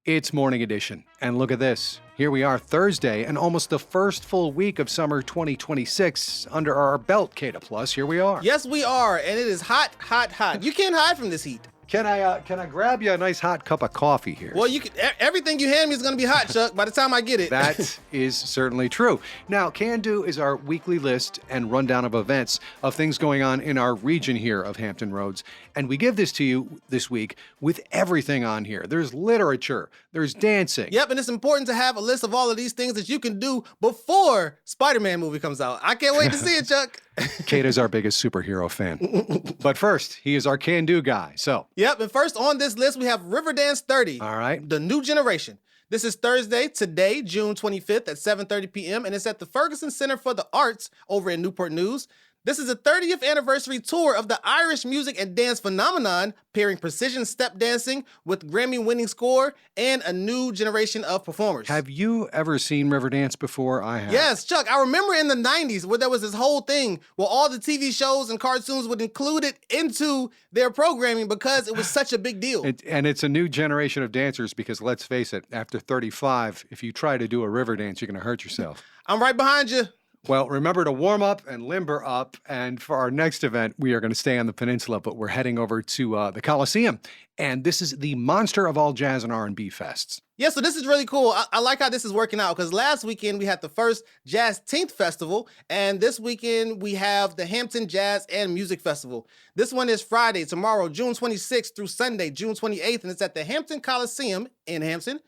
It's Morning Edition, and look at this. Here we are, Thursday, and almost the first full week of summer 2026 under our belt, Kata Plus. Here we are. Yes, we are, and it is hot, hot, hot. You can't hide from this heat. Can I grab you a nice hot cup of coffee here? Well, everything you hand me is going to be hot, Chuck, by the time I get it. That is certainly true. Now, CANDO is our weekly list and rundown of events of things going on in our region here of Hampton Roads. And we give this to you this week with everything on here. There's literature, there's dancing. Yep, and it's important to have a list of all of these things that you can do before Spider-Man movie comes out. I can't wait to see it, Chuck. Kata's our biggest superhero fan. But first, he is our CANDO guy, so. Yep, and first on this list, we have Riverdance 30. All right. The New Generation. This is Thursday, today, June 25th at 7:30 p.m., and it's at the Ferguson Center for the Arts over in Newport News. This is the 30th anniversary tour of the Irish music and dance phenomenon, pairing precision step dancing with Grammy-winning score and a new generation of performers. Have you ever seen Riverdance before? I have. Yes, Chuck. I remember in the 90s where there was this whole thing where all the TV shows and cartoons would include it into their programming because it was such a big deal. And it's a new generation of dancers because, let's face it, after 35, if you try to do a Riverdance, you're going to hurt yourself. I'm right behind you. Well, remember to warm up and limber up. And for our next event, we are going to stay on the peninsula, but we're heading over to the Coliseum. And this is the monster of all jazz and R&B fests. Yeah, so this is really cool. I like how this is working out because last weekend we had the first Jazz-teenth Festival, and this weekend we have the Hampton Jazz and Music Festival. This one is Friday, tomorrow, June 26th through Sunday, June 28th, and it's at the Hampton Coliseum in Hampton.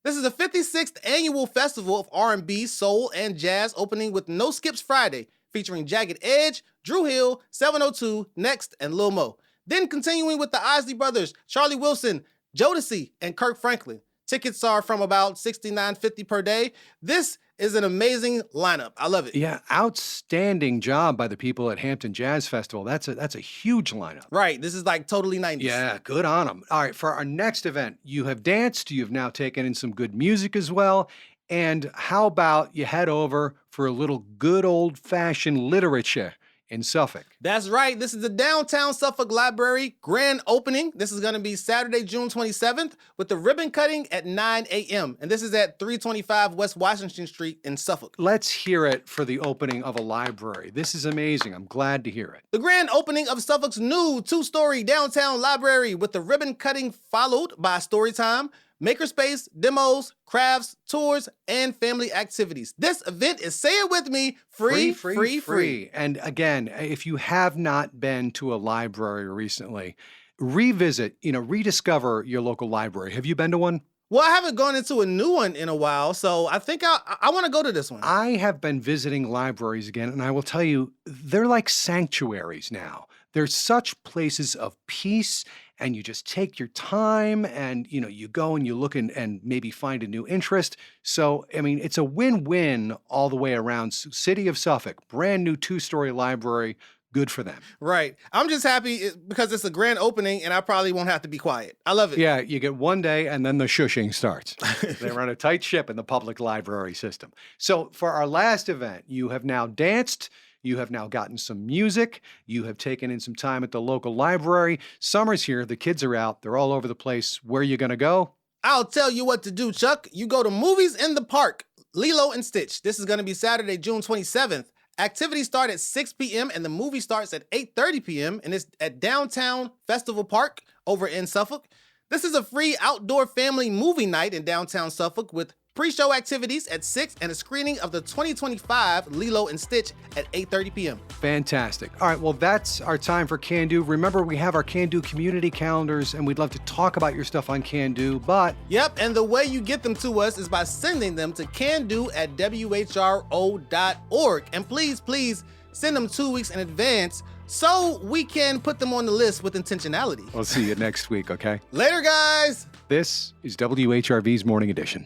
This is the 56th annual festival of R&B, soul, and jazz, opening with No Skips Friday, featuring Jagged Edge, Drew Hill, 702, Next, and Lil Mo. Then continuing with the Isley Brothers, Charlie Wilson, Jodeci, and Kirk Franklin. Tickets are from about $69.50 per day. This is an amazing lineup. I love it. Yeah, outstanding job by the people at Hampton Jazz Festival. That's a huge lineup. Right, this is like totally 90s. Yeah, good on them. All right, for our next event, you have danced, you've now taken in some good music as well, and how about you head over for a little good old-fashioned literature in Suffolk? That's right. This is the Downtown Suffolk Library grand opening. This is going to be Saturday, June 27th with the ribbon cutting at 9 a.m. And this is at 325 West Washington Street in Suffolk. Let's hear it for the opening of a library. This is amazing. I'm glad to hear it. The grand opening of Suffolk's new 2-story downtown library with the ribbon cutting followed by story time, makerspace, demos, crafts, tours, and family activities. This event is, say it with me, free. And again, if you have not been to a library recently, revisit, rediscover your local library. Have you been to one? Well, I haven't gone into a new one in a while, so I think I want to go to this one. I have been visiting libraries again, and I will tell you, they're like sanctuaries now. They're such places of peace, and you just take your time and, you go and you look and maybe find a new interest. So, it's a win-win all the way around. City of Suffolk, brand new 2-story library, good for them. Right. I'm just happy because it's a grand opening and I probably won't have to be quiet. I love it. Yeah, you get one day and then the shushing starts. They run a tight ship in the public library system. So for our last event, you have now danced, you have now gotten some music, you have taken in some time at the local library. Summer's here, the kids are out, they're all over the place. Where are you going to go? I'll tell you what to do, Chuck. You go to Movies in the Park, Lilo and Stitch. This is going to be Saturday, June 27th. Activities start at 6 p.m. and the movie starts at 8:30 p.m. and it's at Downtown Festival Park over in Suffolk. This is a free outdoor family movie night in downtown Suffolk with pre-show activities at 6 and a screening of the 2025 Lilo and Stitch at 8:30 p.m. Fantastic. All right, well, that's our time for CANDO. Remember, we have our CANDO community calendars, and we'd love to talk about your stuff on CANDO, but... Yep, and the way you get them to us is by sending them to cando@whro.org. And please send them 2 weeks in advance so we can put them on the list with intentionality. We'll see you next week, okay? Later, guys! This is WHRV's Morning Edition.